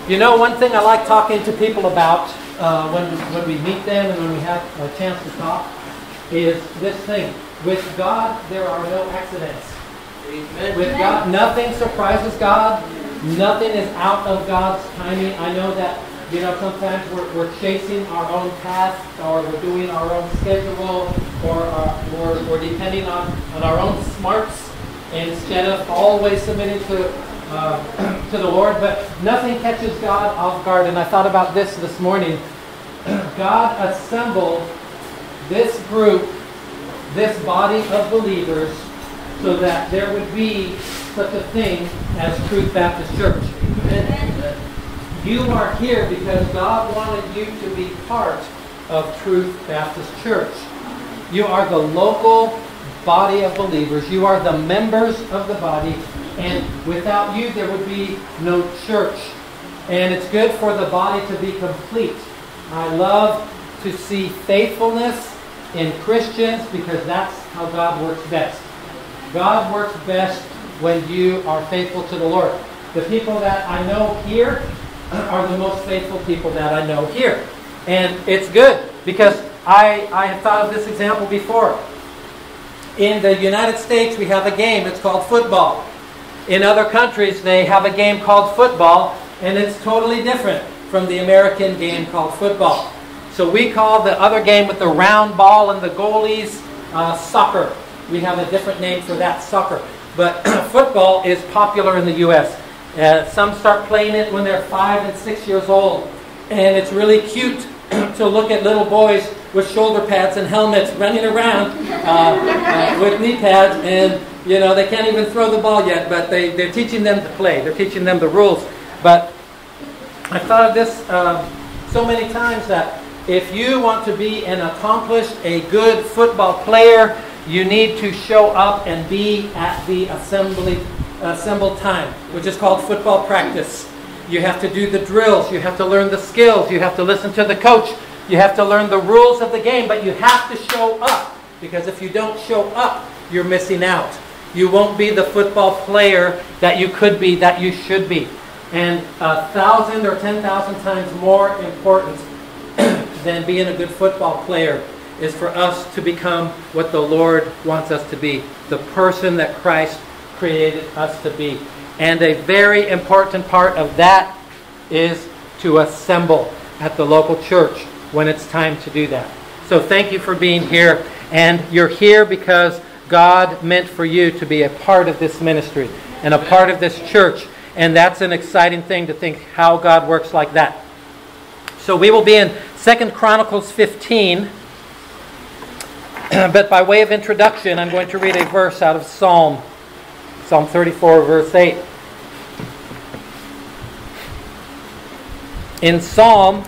You know, one thing I like talking to people about when we meet them and when we have a chance to talk is this thing. With God, there are no accidents. Amen. With God, nothing surprises God. Nothing is out of God's timing. I know that, you know, sometimes we're chasing our own path, or we're doing our own schedule, or we're depending on our own smarts instead of always submitting to the Lord. But nothing catches God off guard. And I thought about this morning. God assembled this group, this body of believers, so that there would be such a thing as Truth Baptist Church. Amen. You are here because God wanted you to be part of Truth Baptist Church. You are the local body of believers. You are the members of the body. And without you, there would be no church. And it's good for the body to be complete. I love to see faithfulness in Christians because that's how God works best. God works best when you are faithful to the Lord. The people that I know here are the most faithful people that I know here. And it's good because I have thought of this example before. In the United States, we have a game. It's called football. In other countries, they have a game called football, and it's totally different from the American game called football. So we call the other game with the round ball and the goalies soccer. We have a different name for that, soccer. But football is popular in the U.S. Some start playing it when they're 5 and 6 years old. And it's really cute to look at little boys with shoulder pads and helmets running around with knee pads. And, you know, they can't even throw the ball yet, but they're teaching them to play. They're teaching them the rules. But I thought of this so many times that if you want to be an accomplished, a good football player, you need to show up and be at the assembled time, which is called football practice. You have to do the drills. You have to learn the skills. You have to listen to the coach. You have to learn the rules of the game, but you have to show up, because if you don't show up, you're missing out. You won't be the football player that you could be, that you should be. And 1,000 or 10,000 times more important than being a good football player is for us to become what the Lord wants us to be, the person that Christ created us to be. And a very important part of that is to assemble at the local church when it's time to do that. So thank you for being here. And you're here because God meant for you to be a part of this ministry and a part of this church. And that's an exciting thing to think how God works like that. So we will be in 2 Chronicles 15. But by way of introduction, I'm going to read a verse out of Psalm 34, verse 8. In Psalm,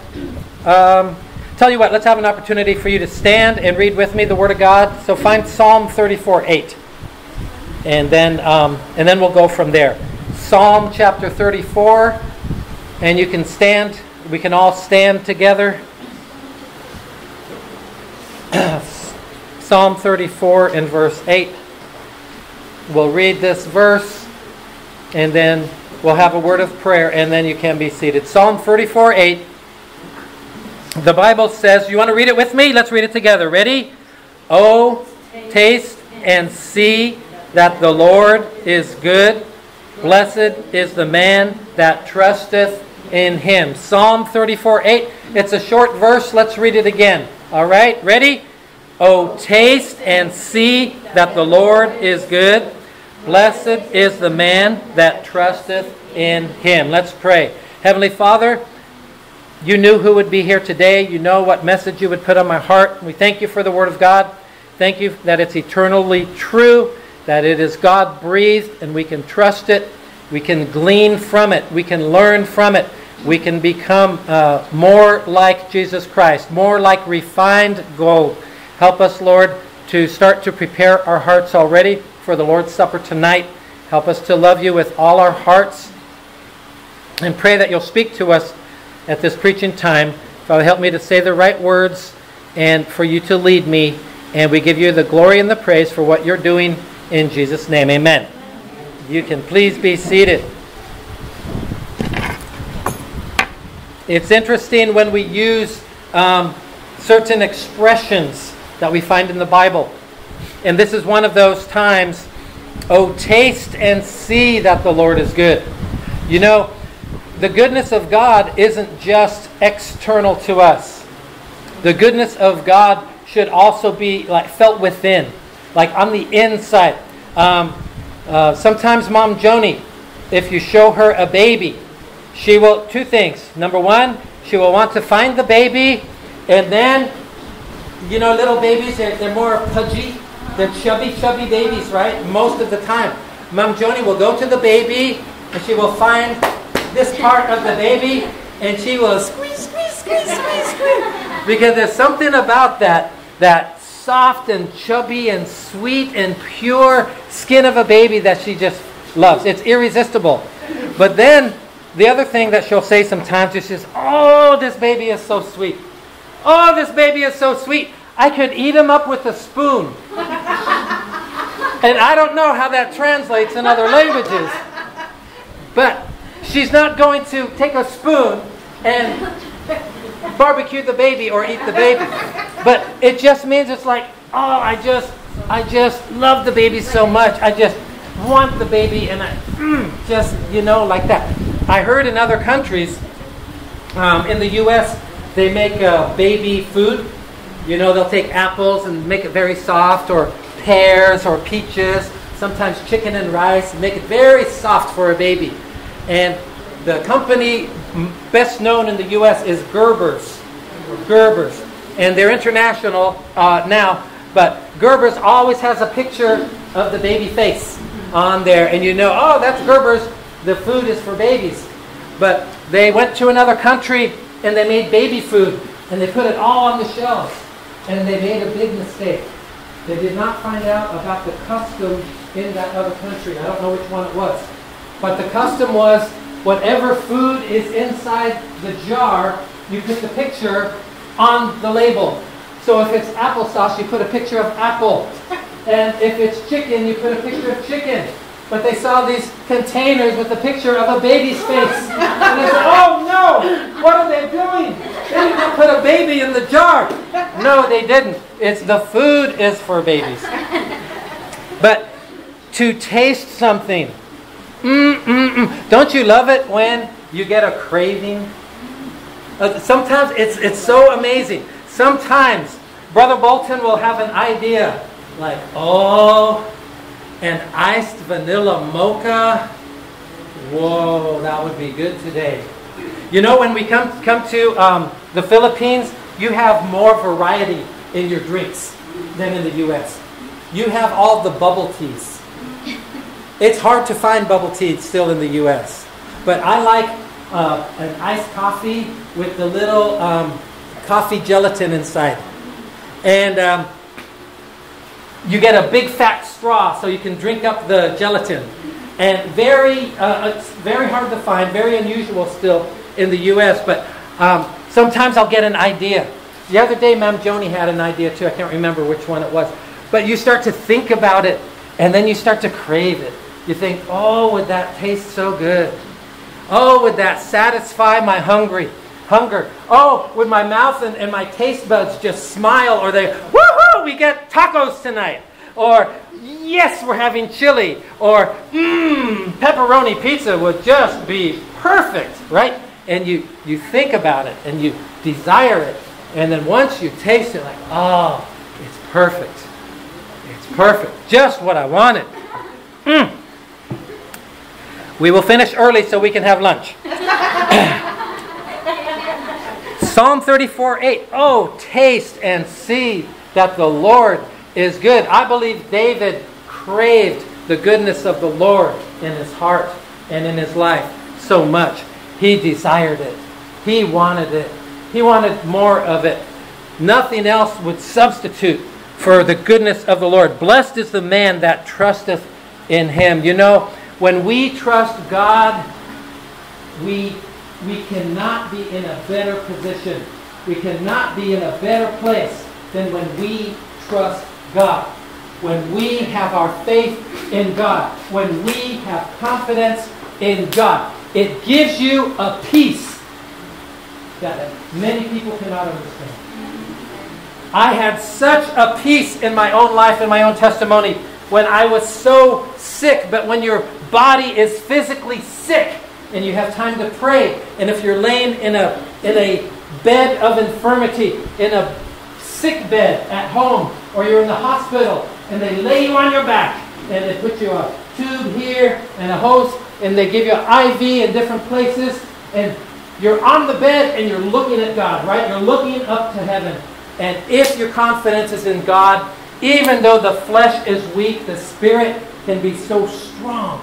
tell you what, let's have an opportunity for you to stand and read with me the Word of God. So find Psalm 34, 8. And then we'll go from there. Psalm chapter 34, and you can stand. We can all stand together. Psalm 34 and verse 8. We'll read this verse, and then we'll have a word of prayer, and then you can be seated. Psalm 34, 8. The Bible says, you want to read it with me? Let's read it together. Ready? Oh, taste and see that the Lord is good. Blessed is the man that trusteth in Him. Psalm 34, 8. It's a short verse. Let's read it again. All right? Ready? Oh, taste and see that the Lord is good. Blessed is the man that trusteth in Him. Let's pray. Heavenly Father, you knew who would be here today. You know what message you would put on my heart. We thank you for the Word of God. Thank you that it's eternally true, that it is God-breathed, and we can trust it. We can glean from it. We can learn from it. We can become more like Jesus Christ, more like refined gold. Help us, Lord, to start to prepare our hearts already for the Lord's Supper tonight. Help us to love you with all our hearts. And pray that you'll speak to us at this preaching time. Father, help me to say the right words and for you to lead me. And we give you the glory and the praise for what you're doing in Jesus' name. Amen. You can please be seated. It's interesting when we use certain expressions that we find in the Bible. And this is one of those times. Oh, taste and see that the Lord is good. You know, the goodness of God isn't just external to us. The goodness of God should also be like felt within, like on the inside. Sometimes Mom Joni, if you show her a baby, she will, two things. Number one, she will want to find the baby, and then, you know, little babies, they're more pudgy. They're chubby babies, right? Most of the time. Mom Joni will go to the baby, and she will find this part of the baby, and she will squeeze. Because there's something about that soft and chubby and sweet and pure skin of a baby that she just loves. It's irresistible. But then, the other thing that she'll say sometimes is just, oh, this baby is so sweet. Oh, this baby is so sweet. I could eat him up with a spoon. And I don't know how that translates in other languages. But she's not going to take a spoon and barbecue the baby or eat the baby. But it just means it's like, oh, I just love the baby so much. I just want the baby, and I just, you know, like that. I heard in other countries, in the U.S., they make baby food. You know, they'll take apples and make it very soft, or pears or peaches, sometimes chicken and rice, and make it very soft for a baby. And the company best known in the U.S. is Gerber's. And they're international now, but Gerber's always has a picture of the baby face on there. And you know, oh, that's Gerber's. The food is for babies. But they went to another country and they made baby food. And they put it all on the shelves. And they made a big mistake. They did not find out about the custom in that other country. I don't know which one it was. But the custom was, whatever food is inside the jar, you put the picture on the label. So if it's applesauce, you put a picture of apple. And if it's chicken, you put a picture of chicken. But they saw these containers with a picture of a baby's face. And they said, oh no, what are they doing? They didn't put a baby in the jar. No, they didn't. It's the food is for babies. But to taste something, don't you love it when you get a craving? Sometimes it's so amazing. Sometimes Brother Bolton will have an idea like, oh, an iced vanilla mocha. Whoa, that would be good today. You know, when we come to the Philippines, you have more variety in your drinks than in the U.S. You have all the bubble teas. It's hard to find bubble tea still in the U.S. But I like an iced coffee with the little coffee gelatin inside. And you get a big fat straw so you can drink up the gelatin. And it's very hard to find, very unusual still in the U.S. But sometimes I'll get an idea. The other day, Ma'am Joni had an idea too. I can't remember which one it was. But you start to think about it, and then you start to crave it. You think, oh, would that taste so good? Oh, would that satisfy my hunger? Oh, would my mouth and my taste buds just smile? Or they, woohoo, we get tacos tonight. Or, yes, we're having chili. Or, pepperoni pizza would just be perfect, right? And you think about it, and you desire it. And then once you taste it, like, oh, it's perfect. It's perfect. Just what I wanted. We will finish early so we can have lunch. Psalm 34:8. Oh, taste and see that the Lord is good. I believe David craved the goodness of the Lord in his heart and in his life so much. He desired it. He wanted it. He wanted more of it. Nothing else would substitute for the goodness of the Lord. Blessed is the man that trusteth in him. You know, when we trust God, we cannot be in a better position. We cannot be in a better place than when we trust God. When we have our faith in God. When we have confidence in God. It gives you a peace that many people cannot understand. I had such a peace in my own life, in my own testimony, when I was so sick. But when your body is physically sick and you have time to pray, and if you're laying in a bed of infirmity, in a sick bed at home, or you're in the hospital, and they lay you on your back, and they put you a tube here and a hose, and they give you an IV in different places, and you're on the bed and you're looking at God, right? You're looking up to heaven. And if your confidence is in God, even though the flesh is weak, the spirit can be so strong.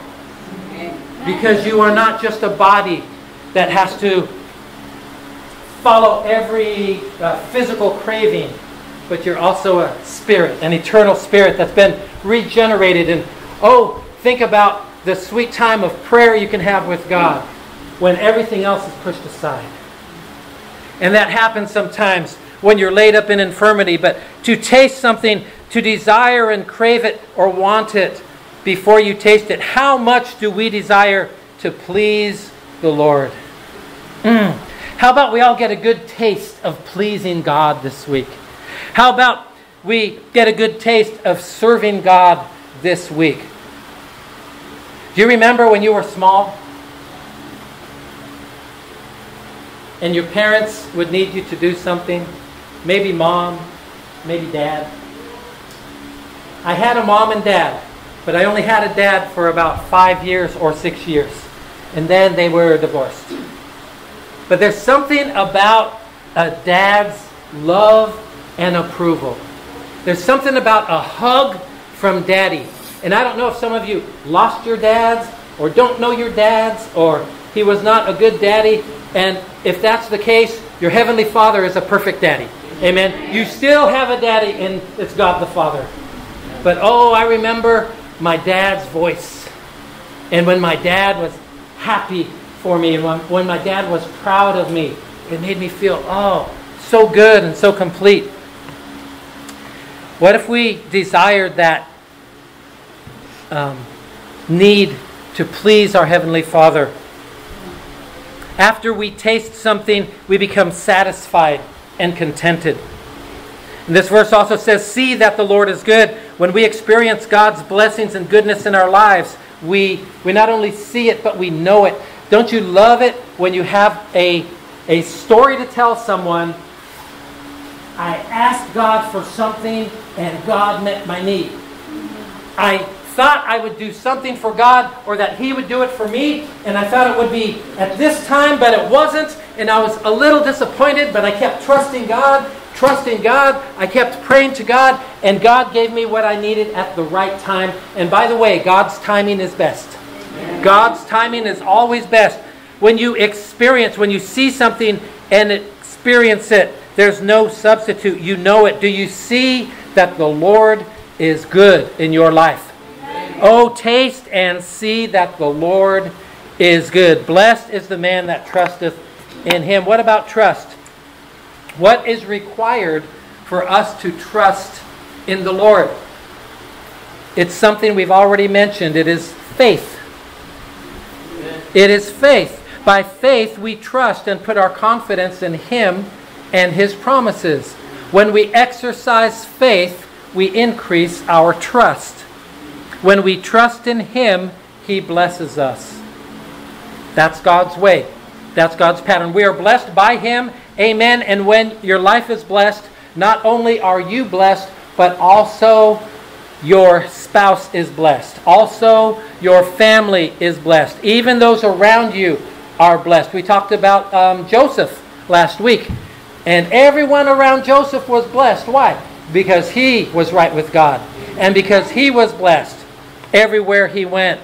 Because you are not just a body that has to follow every physical craving, but you're also a spirit, an eternal spirit that's been regenerated. And think about the sweet time of prayer you can have with God when everything else is pushed aside. And that happens sometimes when you're laid up in infirmity. But to taste something, to desire and crave it or want it before you taste it, how much do we desire to please the Lord? How about we all get a good taste of pleasing God this week? How about we get a good taste of serving God this week? Do you remember when you were small and your parents would need you to do something? Maybe mom, maybe dad. I had a mom and dad, but I only had a dad for about 5 years or 6 years. And then they were divorced. But there's something about a dad's love and approval. There's something about a hug from daddy. And I don't know if some of you lost your dads or don't know your dads or he was not a good daddy. And if that's the case, your Heavenly Father is a perfect daddy. Amen. You still have a daddy and it's God the Father. But I remember my dad's voice. And when my dad was happy for me and when my dad was proud of me, it made me feel, so good and so complete. What if we desired that need to please our Heavenly Father? After we taste something, we become satisfied and contented. And this verse also says, see that the Lord is good. When we experience God's blessings and goodness in our lives, we not only see it, but we know it. Don't you love it when you have a story to tell someone? I asked God for something and God met my need. I thought I would do something for God or that He would do it for me, and I thought it would be at this time, but it wasn't, and I was a little disappointed, but I kept trusting God. I kept praying to God, and God gave me what I needed at the right time. And by the way, God's timing is best. Amen. God's timing is always best. When you see something and experience it, there's no substitute. You know it. Do you see that the Lord is good in your life? Amen. Taste and see that the Lord is good. Blessed is the man that trusteth in Him. What about trust? What is required for us to trust in the Lord? It's something we've already mentioned. It is faith. It is faith. By faith we trust and put our confidence in Him and His promises. When we exercise faith, we increase our trust. When we trust in Him, He blesses us. That's God's way. That's God's pattern. We are blessed by Him. Amen. And when your life is blessed, not only are you blessed, but also your spouse is blessed. Also, your family is blessed. Even those around you are blessed. We talked about Joseph last week. And everyone around Joseph was blessed. Why? Because he was right with God. And because he was blessed everywhere he went.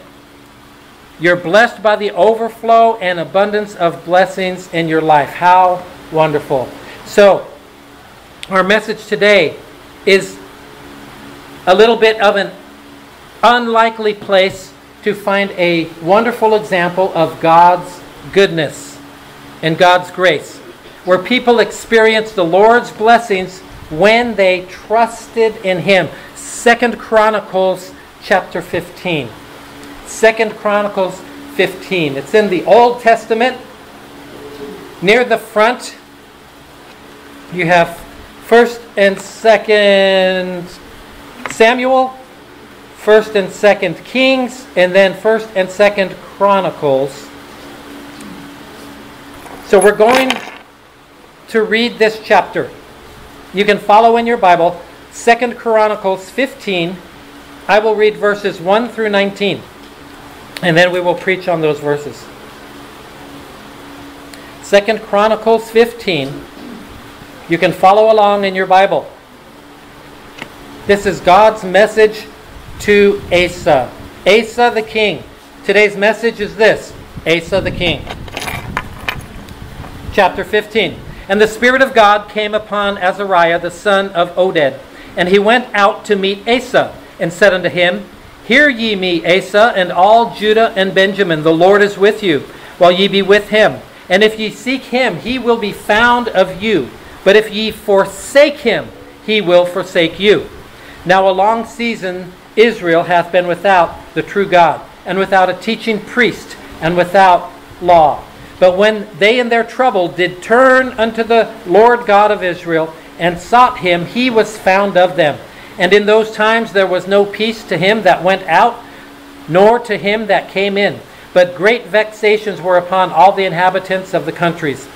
You're blessed by the overflow and abundance of blessings in your life. How wonderful. So, our message today is a little bit of an unlikely place to find a wonderful example of God's goodness and God's grace, where people experience the Lord's blessings when they trusted in Him. 2 Chronicles chapter 15. 2 Chronicles 15. It's in the Old Testament. Near the front You have 1st and 2nd Samuel, 1st and 2nd Kings, and then 1st and 2nd Chronicles. So we're going to read this chapter. You can follow in your Bible, 2nd Chronicles 15. I will read verses 1 through 19, and then we will preach on those verses. 2nd Chronicles 15. You can follow along in your Bible. This is God's message to Asa. Asa the king. Today's message is this: Asa the king. Chapter 15. And the Spirit of God came upon Azariah the son of Oded, and he went out to meet Asa, and said unto him, Hear ye me, Asa, and all Judah and Benjamin, the Lord is with you, while ye be with him. And if ye seek him, he will be found of you. But if ye forsake him, he will forsake you. Now a long season Israel hath been without the true God, and without a teaching priest, and without law. But when they in their trouble did turn unto the Lord God of Israel, and sought him, he was found of them. And in those times there was no peace to him that went out, nor to him that came in. But great vexations were upon all the inhabitants of the countries.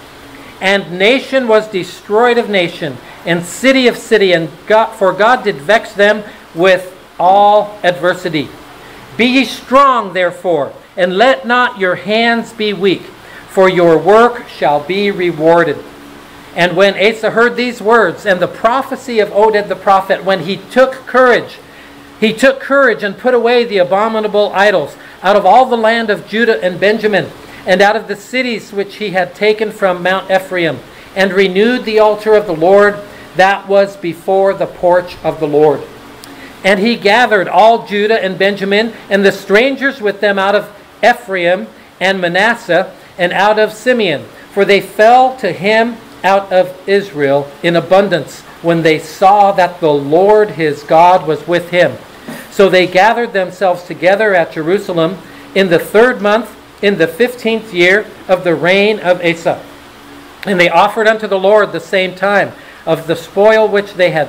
And nation was destroyed of nation, and city of city, and for God did vex them with all adversity. Be ye strong, therefore, and let not your hands be weak, for your work shall be rewarded. And when Asa heard these words, and the prophecy of Oded the prophet, when he took courage and put away the abominable idols out of all the land of Judah and Benjamin, and out of the cities which he had taken from Mount Ephraim, and renewed the altar of the Lord that was before the porch of the Lord. And he gathered all Judah and Benjamin, and the strangers with them out of Ephraim and Manasseh, and out of Simeon, for they fell to him out of Israel in abundance, when they saw that the Lord his God was with him. So they gathered themselves together at Jerusalem in the 3rd month, in the 15th year of the reign of Asa. And they offered unto the Lord the same time of the spoil which they had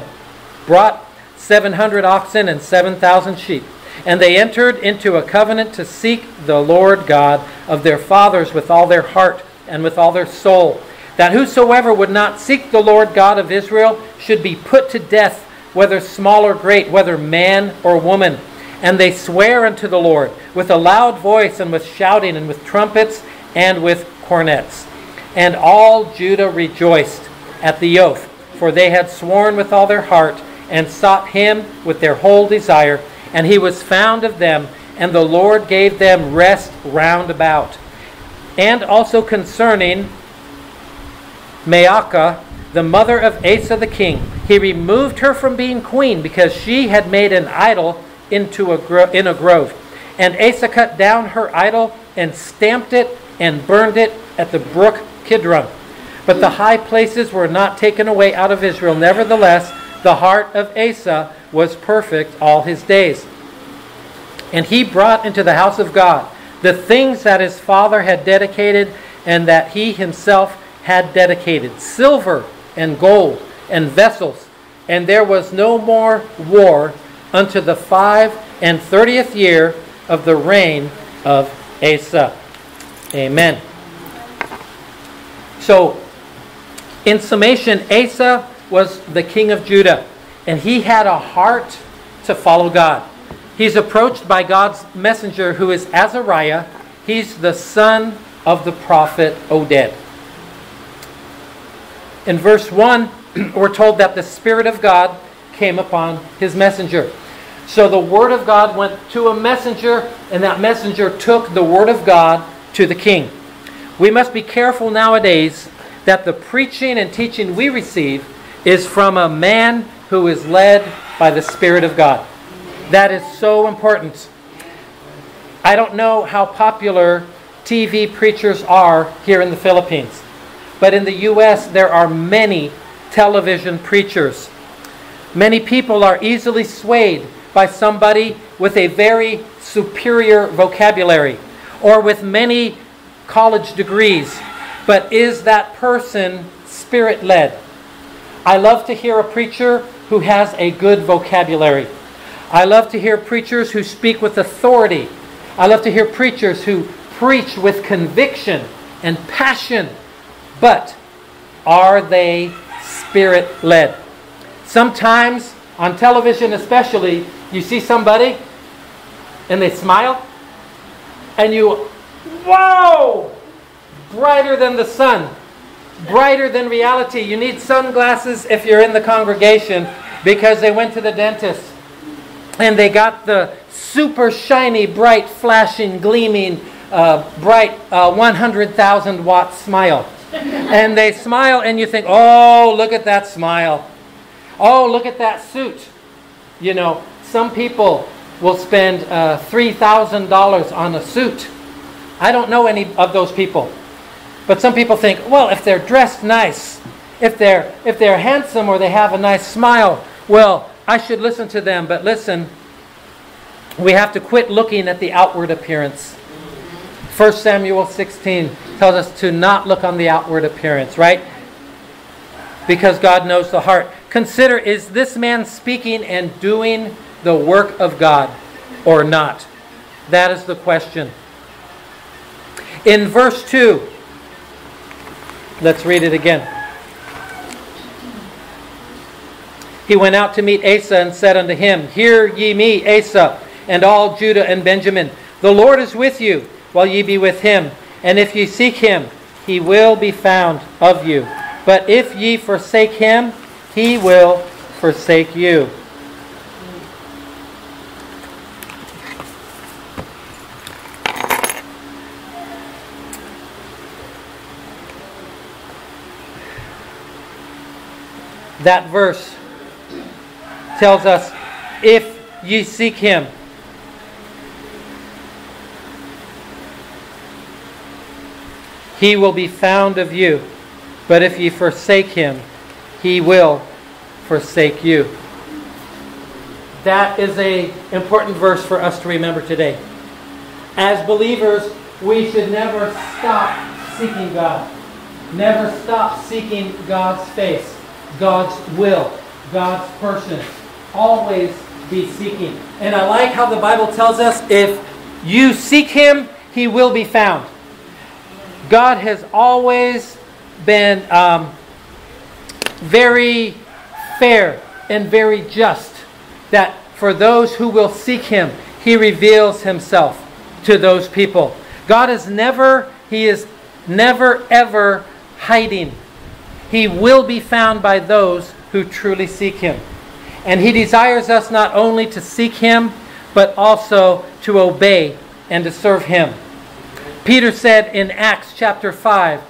brought, 700 oxen and 7,000 sheep. And they entered into a covenant to seek the Lord God of their fathers with all their heart and with all their soul, that whosoever would not seek the Lord God of Israel should be put to death, whether small or great, whether man or woman. And they swear unto the Lord with a loud voice, and with shouting, and with trumpets, and with cornets. And all Judah rejoiced at the oath, for they had sworn with all their heart, and sought him with their whole desire. And he was found of them, and the Lord gave them rest round about. And also concerning Maacah, the mother of Asa the king, he removed her from being queen, because she had made an idol in a grove. And Asa cut down her idol, and stamped it, and burned it at the brook Kidron. But the high places were not taken away out of Israel. Nevertheless, the heart of Asa was perfect all his days. And he brought into the house of God the things that his father had dedicated, and that he himself had dedicated, silver and gold and vessels. And there was no more war unto the 35th year of the reign of Asa. Amen. So, in summation, Asa was the king of Judah, and he had a heart to follow God. He's approached by God's messenger, who is Azariah. He's the son of the prophet Oded. In verse 1, we're told that the Spirit of God came upon his messenger. So the Word of God went to a messenger, and that messenger took the Word of God to the king. We must be careful nowadays that the preaching and teaching we receive is from a man who is led by the Spirit of God. That is so important. I don't know how popular TV preachers are here in the Philippines, but in the U.S. there are many television preachers. Many people are easily swayed by somebody with a very superior vocabulary or with many college degrees. But is that person Spirit-led? I love to hear a preacher who has a good vocabulary. I love to hear preachers who speak with authority. I love to hear preachers who preach with conviction and passion. But are they Spirit-led? Sometimes, on television especially, you see somebody and they smile and you, wow! Brighter than the sun. Brighter than reality. You need sunglasses if you're in the congregation because they went to the dentist and they got the super shiny, bright, flashing, gleaming, bright 100,000 watt smile. And they smile and you think, oh, look at that smile. Oh, look at that suit. You know, some people will spend $3,000 on a suit. I don't know any of those people. But some people think, well, if they're dressed nice, if they're handsome or they have a nice smile, well, I should listen to them. But listen, we have to quit looking at the outward appearance. 1 Samuel 16 tells us to not look on the outward appearance, right? Because God knows the heart. Consider, is this man speaking and doing the work of God or not? That is the question. In verse 2, let's read it again. He went out to meet Asa and said unto him, Hear ye me, Asa, and all Judah and Benjamin. The Lord is with you, while ye be with him. And if ye seek him, he will be found of you. But if ye forsake him, he will forsake you. That verse tells us, if ye seek him, he will be found of you. But if ye forsake him, he will forsake you. That is an important verse for us to remember today. As believers, we should never stop seeking God. Never stop seeking God's face, God's will, God's person. Always be seeking. And I like how the Bible tells us, if you seek him, he will be found. God has always been very fair and very just, that for those who will seek him, he reveals himself to those people. God is never ever hiding. He will be found by those who truly seek him. And he desires us not only to seek him, but also to obey and to serve him. Peter said in Acts chapter 5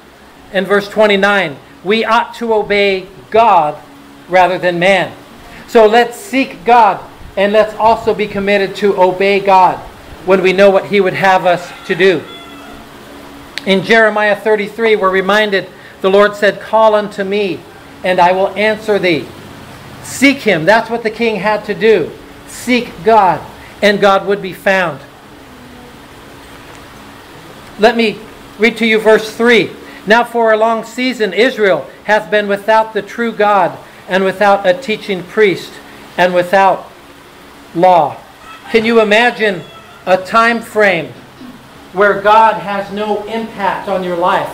and verse 29, we ought to obey God rather than man. So let's seek God, and let's also be committed to obey God when we know what he would have us to do. In Jeremiah 33, we're reminded, the Lord said, call unto me, and I will answer thee. Seek him. That's what the king had to do. Seek God, and God would be found. Let me read to you verse 3. Now for a long season Israel hath been without the true God, and without a teaching priest, and without law. Can you imagine a time frame where God has no impact on your life?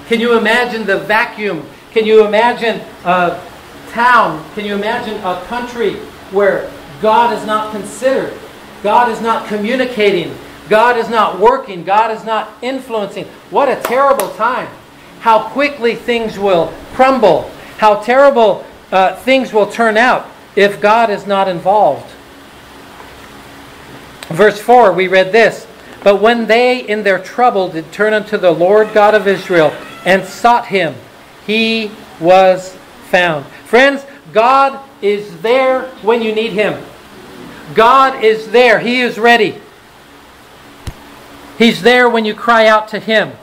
Can you imagine the vacuum? Can you imagine a town? Can you imagine a country where God is not considered? God is not communicating. God is not working. God is not influencing. What a terrible time. How quickly things will crumble. How terrible things will turn out if God is not involved. Verse 4, we read this. But when they in their trouble did turn unto the Lord God of Israel and sought him, he was found. Friends, God is there when you need him. God is there. He is ready. He's there when you cry out to him.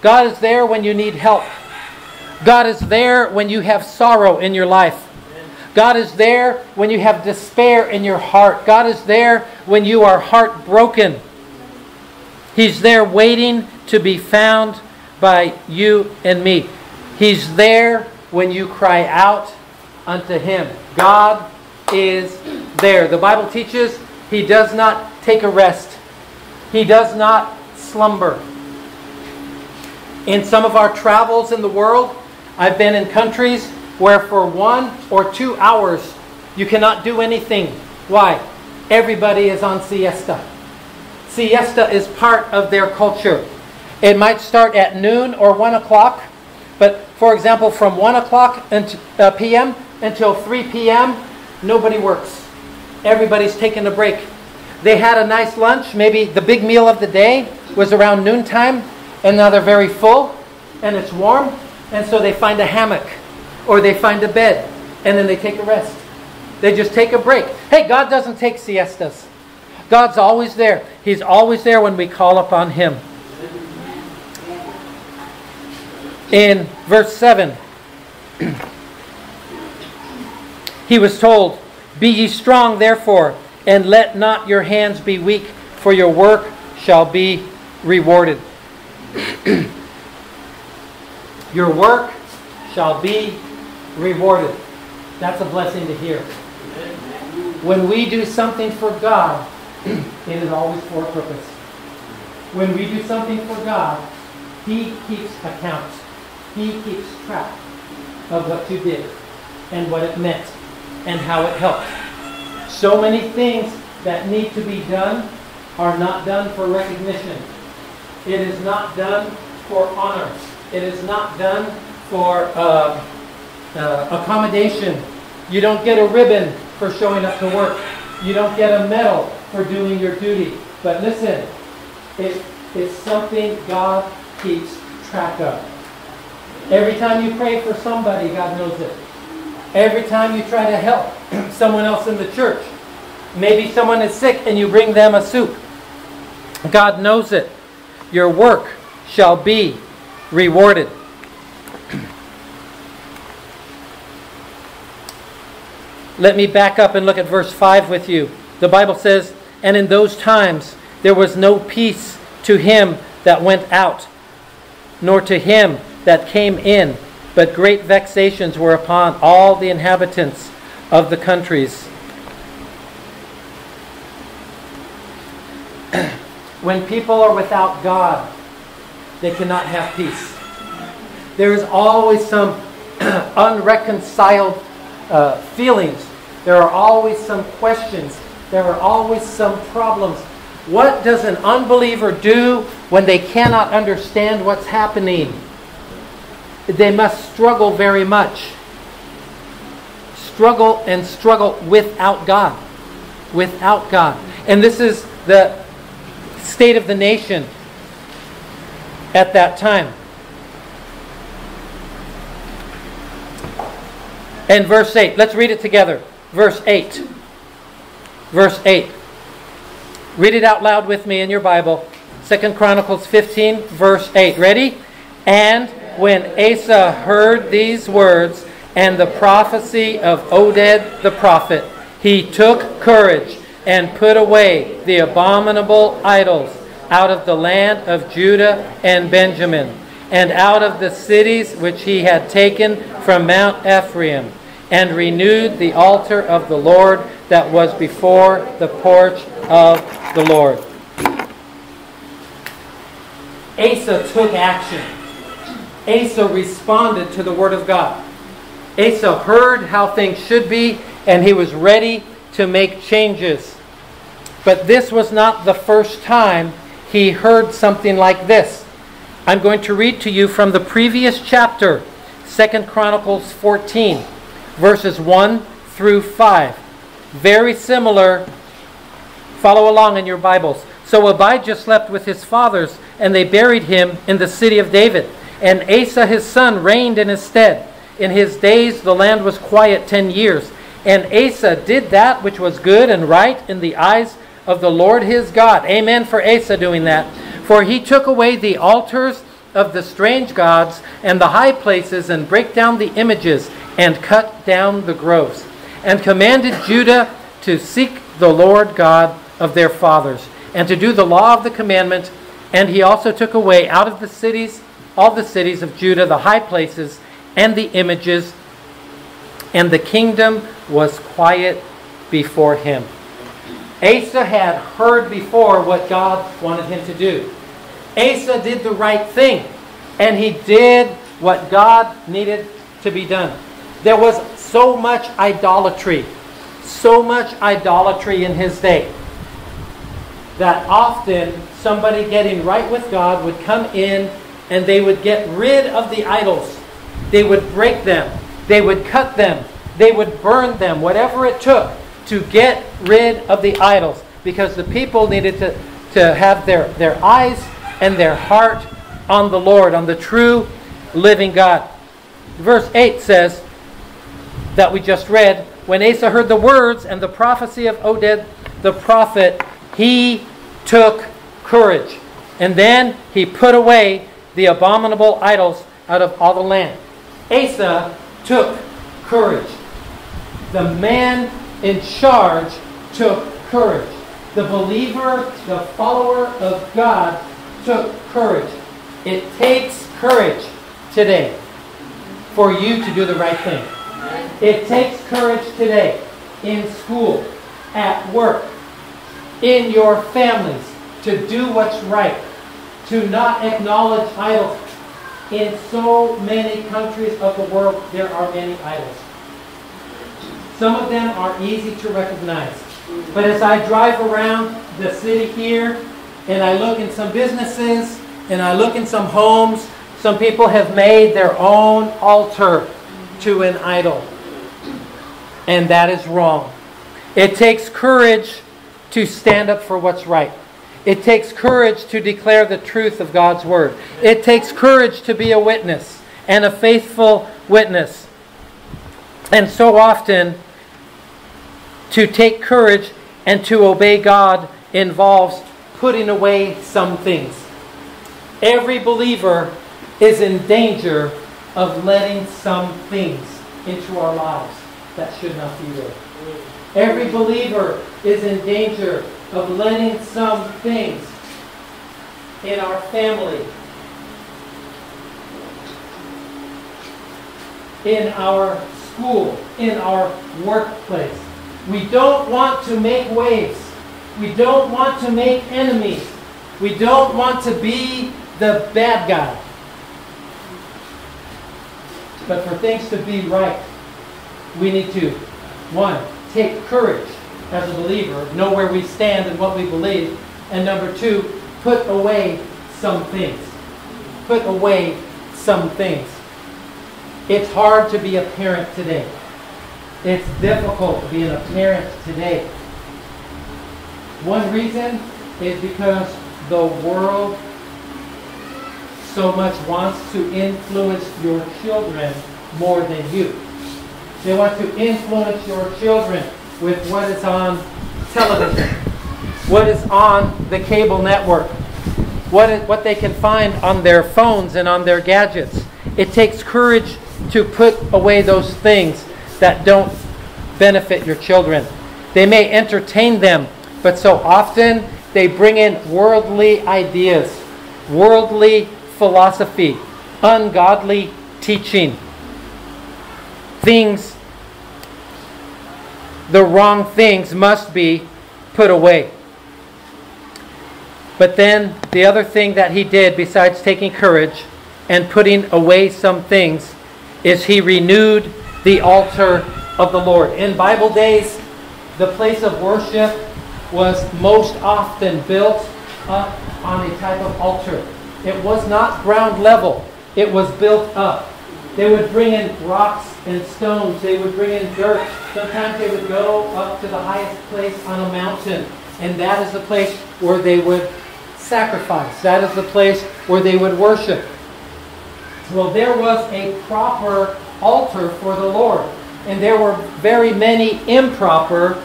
God is there when you need help. God is there when you have sorrow in your life. God is there when you have despair in your heart. God is there when you are heartbroken. He's there waiting to be found by you and me. He's there when you cry out unto Him. God is there. The Bible teaches He does not take a rest. He does not slumber. In some of our travels in the world, I've been in countries where for 1 or 2 hours you cannot do anything. Why? Everybody is on siesta. Siesta is part of their culture. It might start at noon or 1 o'clock, but for example, from 1 o'clock p.m. until 3 p.m., nobody works. Everybody's taking a break. They had a nice lunch. Maybe the big meal of the day was around noontime, and now they're very full, and it's warm, and so they find a hammock, or they find a bed, and then they take a rest. They just take a break. Hey, God doesn't take siestas. God's always there. He's always there when we call upon Him. In verse 7, he was told, "Be ye strong, therefore, and let not your hands be weak, for your work shall be rewarded." Your work shall be rewarded. That's a blessing to hear. When we do something for God, it is always for a purpose. When we do something for God, He keeps account. He keeps track of what you did and what it meant and how it helped. So many things that need to be done are not done for recognition. It is not done for honor. It is not done for accommodation. You don't get a ribbon for showing up to work. You don't get a medal for doing your duty. But listen, it's something God keeps track of. Every time you pray for somebody, God knows it. Every time you try to help someone else in the church, maybe someone is sick and you bring them a soup, God knows it. Your work shall be rewarded. Let me back up and look at verse 5 with you. The Bible says, "And in those times there was no peace to him that went out, nor to him that came in, but great vexations were upon all the inhabitants of the countries." When people are without God, they cannot have peace. There is always some unreconciled feelings. There are always some questions. There are always some problems. What does an unbeliever do when they cannot understand what's happening? They must struggle very much. Struggle without God. Without God. And this is the state of the nation at that time. And verse 8. Let's read it together. Verse 8. Verse 8. Read it out loud with me in your Bible. 2 Chronicles 15, verse 8. Ready? "And when Asa heard these words and the prophecy of Oded the prophet, he took courage and put away the abominable idols out of the land of Judah and Benjamin, and out of the cities which he had taken from Mount Ephraim, and renewed the altar of the Lord that was before the porch of the Lord." Asa took action. Asa responded to the Word of God. Asa heard how things should be, and he was ready to make changes. But this was not the first time he heard something like this. I'm going to read to you from the previous chapter, 2 Chronicles 14, verses 1 through 5. Very similar. Follow along in your Bibles. "So Abijah slept with his fathers, and they buried him in the city of David. And Asa his son reigned in his stead. In his days the land was quiet 10 years. And Asa did that which was good and right in the eyes of the Lord his God." Amen for Asa doing that. "For he took away the altars of the strange gods and the high places, and brake down the images, and cut down the groves, and commanded Judah to seek the Lord God of their fathers, and to do the law of the commandment. And he also took away out of the cities, all the cities of Judah, the high places, and the images, and the kingdom was quiet before him. Asa had heard before what God wanted him to do. Asa did the right thing, and he did what God needed to be done. There was so much idolatry in his day, that often somebody getting right with God would come in and they would get rid of the idols. They would break them. They would cut them. They would burn them. Whatever it took to get rid of the idols. Because the people needed to have their eyes and their heart on the Lord, on the true living God. Verse 8 says, that we just read, when Asa heard the words and the prophecy of Oded the prophet, he took courage. And then he put away the abominable idols out of all the land. Asa took courage. The man in charge took courage. The believer, the follower of God, took courage. It takes courage today for you to do the right thing. It takes courage today in school, at work, in your families, to do what's right, to not acknowledge idols. In so many countries of the world, there are many idols. Some of them are easy to recognize. But as I drive around the city here, and I look in some businesses, and I look in some homes, some people have made their own altar to an idol. And that is wrong. It takes courage to stand up for what's right. It takes courage to declare the truth of God's Word. It takes courage to be a witness, and a faithful witness. And so often, to take courage and to obey God involves putting away some things. Every believer is in danger of letting some things into our lives that should not be there. Every believer is in danger of letting some things in our family, in our school, in our workplace. We don't want to make waves. We don't want to make enemies. We don't want to be the bad guy. But for things to be right, we need to, 1, take courage as a believer, know where we stand and what we believe. And number 2, put away some things. Put away some things. It's hard to be a parent today. It's difficult to be a parent today. One reason is because the world so much wants to influence your children more than you. They want to influence your children with what is on television, what is on the cable network, what they can find on their phones and on their gadgets. It takes courage to put away those things that don't benefit your children. They may entertain them, but so often they bring in worldly ideas, worldly philosophy, ungodly teaching. Things, the wrong things must be put away. But then the other thing that he did besides taking courage and putting away some things is he renewed the altar of the Lord. In Bible days, the place of worship was most often built up on a type of altar. It was not ground level. It was built up. They would bring in rocks and stones. They would bring in dirt. Sometimes they would go up to the highest place on a mountain. And that is the place where they would sacrifice. That is the place where they would worship. Well, there was a proper altar for the Lord. And there were very many improper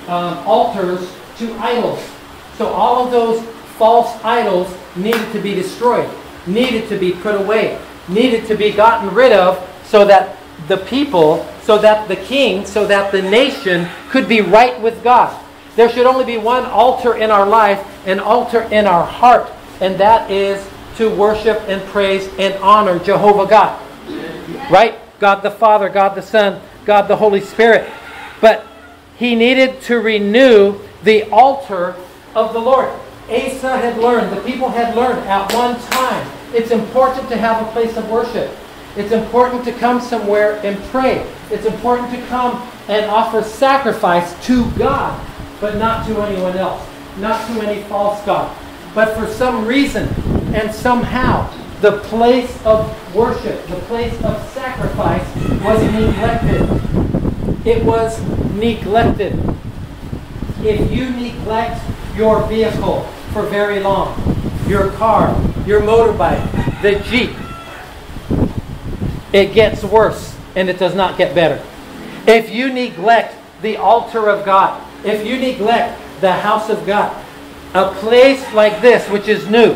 altars to idols. So all of those false idols needed to be destroyed, needed to be put away, needed to be gotten rid of, so that the people, so that the king, so that the nation could be right with God. There should only be one altar in our life, an altar in our heart, and that is to worship and praise and honor Jehovah God. Right? God the Father, God the Son, God the Holy Spirit. But he needed to renew the altar of the Lord. Asa had learned, the people had learned at one time, it's important to have a place of worship. It's important to come somewhere and pray. It's important to come and offer sacrifice to God, but not to anyone else, not to any false god. But for some reason and somehow, the place of worship, the place of sacrifice was neglected. It was neglected. If you neglect your vehicle for very long, your car, your motorbike, the Jeep, it gets worse and it does not get better. If you neglect the altar of God, if you neglect the house of God, a place like this, which is new,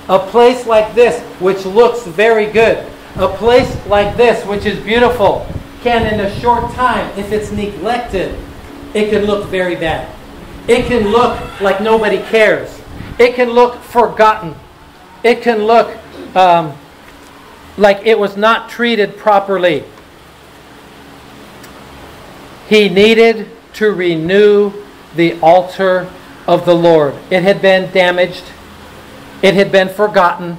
a place like this, which looks very good, a place like this, which is beautiful, can in a short time, if it's neglected, it can look very bad. It can look like nobody cares. It can look forgotten. It can look like it was not treated properly. He needed to renew the altar of the Lord. It had been damaged. It had been forgotten.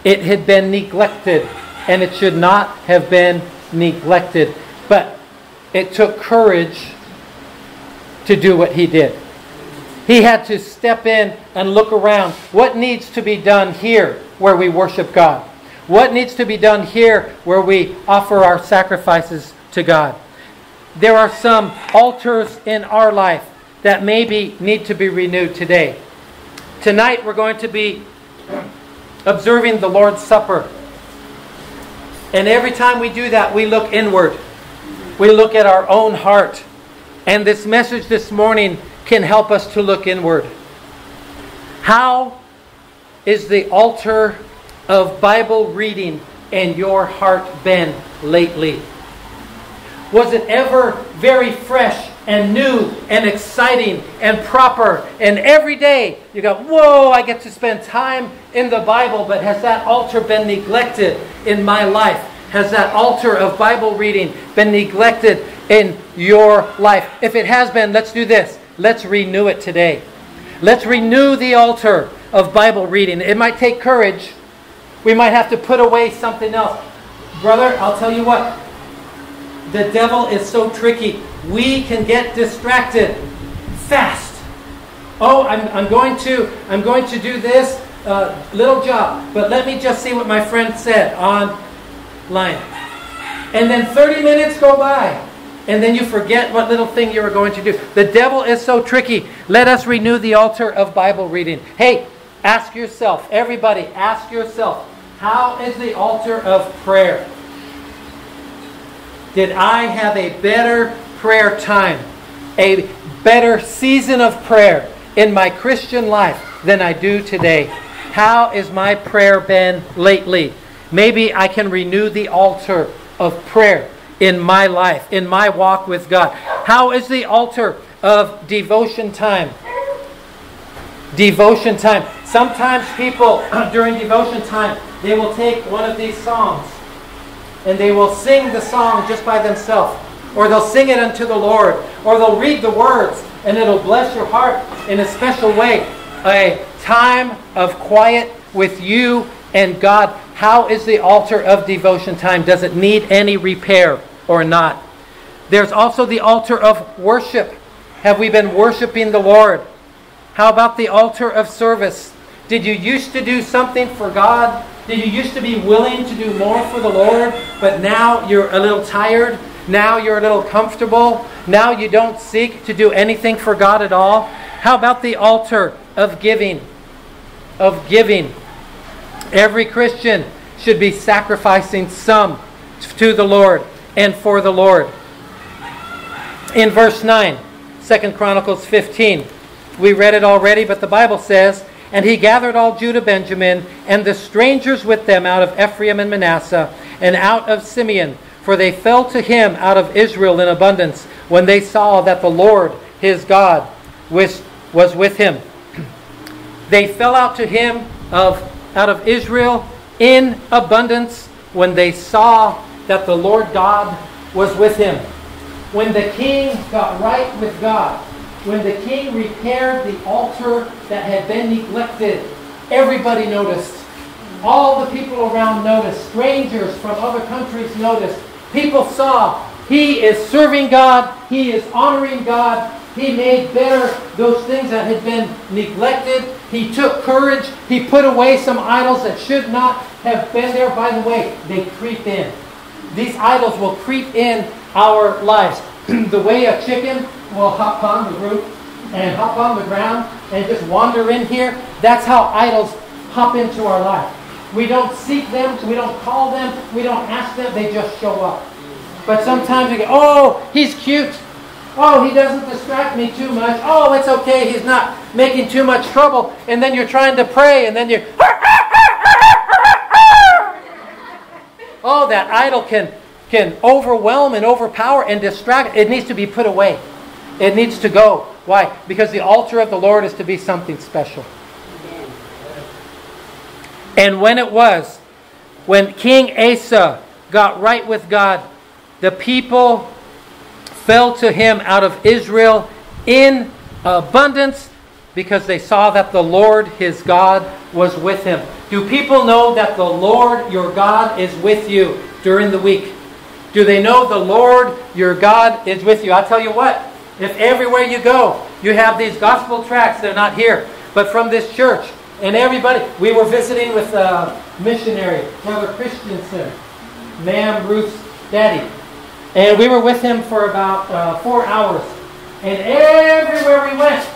It had been neglected. And it should not have been neglected. But it took courage to do what he did. He had to step in and look around. What needs to be done here where we worship God? What needs to be done here where we offer our sacrifices to God? There are some altars in our life that maybe need to be renewed today. Tonight we're going to be observing the Lord's Supper. And every time we do that, we look inward. We look at our own heart. And this message this morning can help us to look inward. How is the altar of Bible reading in your heart been lately? Was it ever very fresh and new and exciting and proper? And every day you go, whoa, I get to spend time in the Bible, but has that altar been neglected in my life? Has that altar of Bible reading been neglected in your life? If it has been, let's do this. Let's renew it today. Let's renew the altar of Bible reading. It might take courage. We might have to put away something else. Brother, I'll tell you what. The devil is so tricky. We can get distracted fast. Oh, I'm going to do this little job, but let me just see what my friend said online. And then 30 minutes go by. And then you forget what little thing you were going to do. The devil is so tricky. Let us renew the altar of Bible reading. Hey, ask yourself, everybody, ask yourself, how is the altar of prayer? Did I have a better prayer time, a better season of prayer in my Christian life than I do today? How is my prayer been lately? Maybe I can renew the altar of prayer in my life, in my walk with God. How is the altar of devotion time? Devotion time. Sometimes people, during devotion time, they will take one of these songs and they will sing the song just by themselves. Or they'll sing it unto the Lord. Or they'll read the words and it'll bless your heart in a special way. A time of quiet with you and God. How is the altar of devotion time? Does it need any repair or not? There's also the altar of worship. Have we been worshiping the Lord? How about the altar of service? Did you used to do something for God? Did you used to be willing to do more for the Lord, but now you're a little tired? Now you're a little comfortable? Now you don't seek to do anything for God at all? How about the altar of giving? Of giving. Every Christian should be sacrificing some to the Lord and for the Lord. In verse 9, 2 Chronicles 15, we read it already, but the Bible says, "And he gathered all Judah, Benjamin, and the strangers with them out of Ephraim and Manasseh, and out of Simeon, for they fell to him out of Israel in abundance, when they saw that the Lord his God was with him." They fell out to him out of Israel in abundance when they saw that the Lord God was with him. When the king got right with God, when the king repaired the altar that had been neglected, everybody noticed. All the people around noticed. Strangers from other countries noticed. People saw he is serving God. He is honoring God. He made better those things that had been neglected. He took courage. He put away some idols that should not have been there. By the way, they creep in. These idols will creep in our lives. The way a chicken will hop on the roof and hop on the ground and just wander in here, that's how idols hop into our life. We don't seek them, we don't call them, we don't ask them, they just show up. But sometimes we go, oh, he's cute. Oh, he doesn't distract me too much. Oh, it's okay, he's not making too much trouble. And then you're trying to pray, and then you're... Oh, that idol can overwhelm and overpower and distract. It needs to be put away. It needs to go. Why? Because the altar of the Lord is to be something special. And when King Asa got right with God, the people fell to him out of Israel in abundance because they saw that the Lord, his God, was with him. Do people know that the Lord, your God, is with you during the week? Do they know the Lord, your God, is with you? I'll tell you what, if everywhere you go, you have these gospel tracts, they're not here, but from this church, and everybody, we were visiting with a missionary, Brother Christensen, Ma'am Ruth's daddy, and we were with him for about 4 hours, and everywhere we went,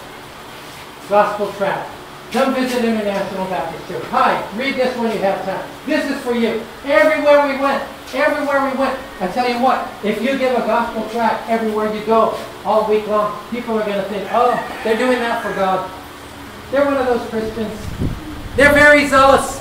gospel tract. Come visit International Baptist Church. Hi, read this when you have time. This is for you. Everywhere we went, I tell you what, if you give a gospel tract everywhere you go, all week long, people are going to think, oh, they're doing that for God. They're one of those Christians. They're very zealous.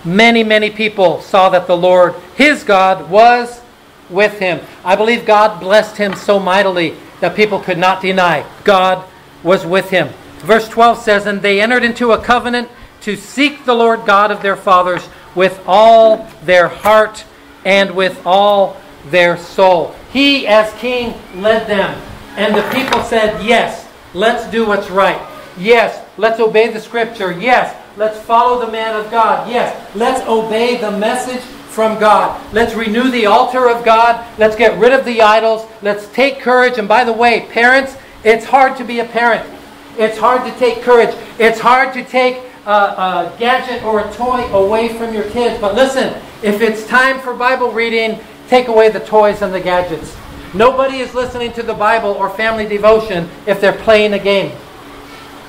Many people saw that the Lord, his God, was with him. I believe God blessed him so mightily that people could not deny God was with him. Verse 12 says, and they entered into a covenant to seek the Lord God of their fathers with all their heart and with all their soul. He, as king, led them. And the people said, yes, let's do what's right. Yes, let's obey the scripture. Yes, let's follow the man of God. Yes, let's obey the message from God. Let's renew the altar of God. Let's get rid of the idols. Let's take courage. And by the way, parents, it's hard to be a parent. It's hard to take courage. It's hard to take a gadget or a toy away from your kids. But listen, if it's time for Bible reading, take away the toys and the gadgets. Nobody is listening to the Bible or family devotion if they're playing a game.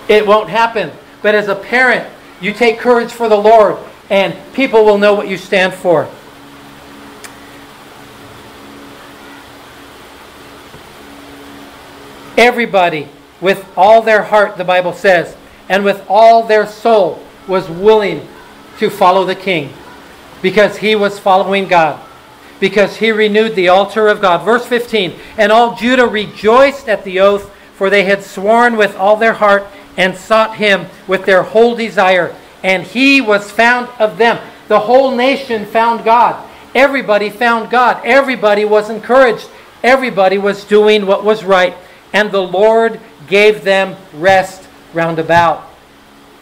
It won't happen. But as a parent, you take courage for the Lord, and people will know what you stand for. Everybody, with all their heart, the Bible says, and with all their soul, was willing to follow the king, because he was following God, because he renewed the altar of God. Verse 15, and all Judah rejoiced at the oath, for they had sworn with all their heart and sought him with their whole desire, and he was found of them. The whole nation found God. Everybody found God. Everybody was encouraged. Everybody was doing what was right. And the Lord gave them rest round about.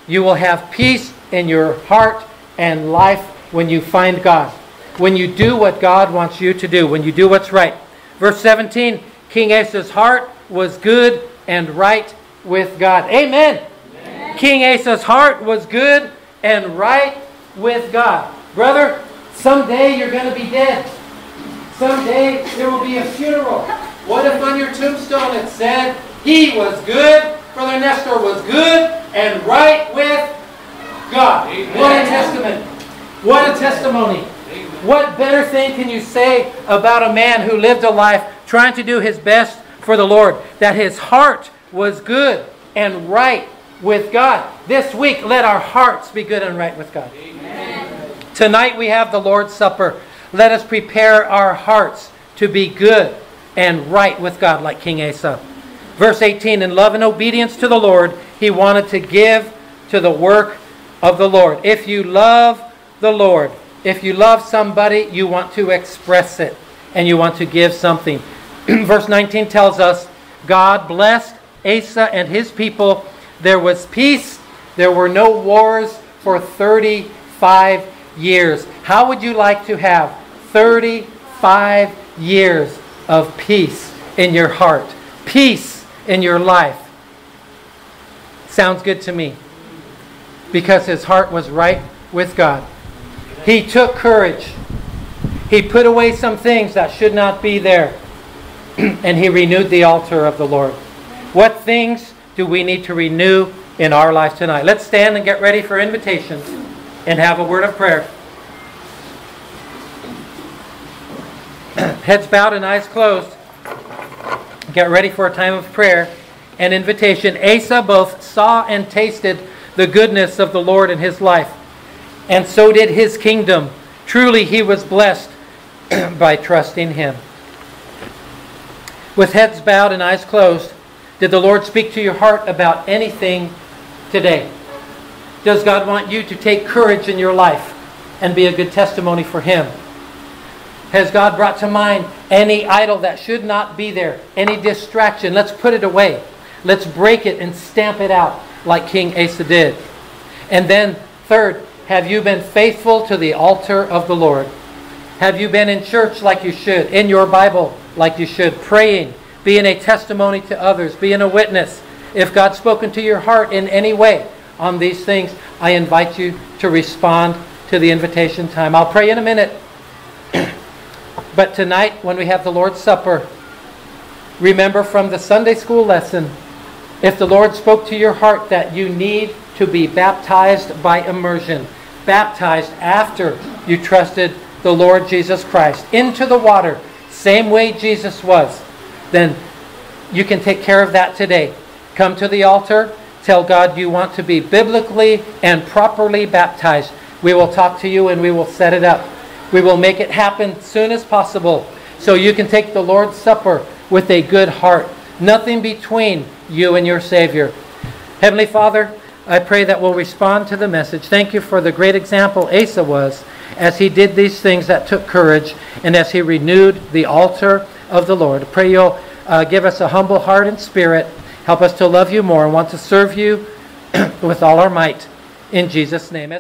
You will have peace in your heart and life when you find God. When you do what God wants you to do. When you do what's right. Verse 17, King Asa's heart was good and right with God. Amen. Amen. King Asa's heart was good and right with God. Brother, someday you're going to be dead. Someday there will be a funeral. What if on your tombstone it said, he was good, Brother Nestor was good and right with God. Amen. What a testament. What a testimony. Amen. What better thing can you say about a man who lived a life trying to do his best for the Lord? That his heart was good and right with God. This week, let our hearts be good and right with God. Amen. Tonight we have the Lord's Supper. Let us prepare our hearts to be good and right with God like King Asa. Verse 18, in love and obedience to the Lord, he wanted to give to the work of the Lord. If you love the Lord, If you love somebody, you want to express it and you want to give something. Verse 19 tells us, God blessed Asa and his people. There was peace. There were no wars for 35 years. How would you like to have 35 years of peace in your heart? Peace in your life. Sounds good to me. Because his heart was right with God. He took courage. He put away some things that should not be there. And he renewed the altar of the Lord. What things do we need to renew in our life tonight? Let's stand and get ready for invitations and have a word of prayer. Heads bowed and eyes closed. Get ready for a time of prayer and invitation. Asa both saw and tasted the goodness of the Lord in his life, and so did his kingdom. Truly he was blessed by trusting him. With heads bowed and eyes closed, did the Lord speak to your heart about anything today? Does God want you to take courage in your life and be a good testimony for him? Has God brought to mind any idol that should not be there? Any distraction? Let's put it away. Let's break it and stamp it out like King Asa did. And then third, have you been faithful to the altar of the Lord? Have you been in church like you should? In your Bible like you should? Praying, being a testimony to others, being a witness. If God's spoken to your heart in any way on these things, I invite you to respond to the invitation time. I'll pray in a minute. But tonight, when we have the Lord's Supper, remember from the Sunday school lesson, if the Lord spoke to your heart that you need to be baptized by immersion, baptized after you trusted the Lord Jesus Christ into the water, same way Jesus was, then you can take care of that today. Come to the altar, tell God you want to be biblically and properly baptized. We will talk to you and we will set it up. We will make it happen as soon as possible so you can take the Lord's Supper with a good heart. Nothing between you and your Savior. Heavenly Father, I pray that we'll respond to the message. Thank you for the great example Asa was as he did these things that took courage and as he renewed the altar of the Lord. I pray you'll give us a humble heart and spirit. Help us to love you more and want to serve you with all our might. In Jesus' name.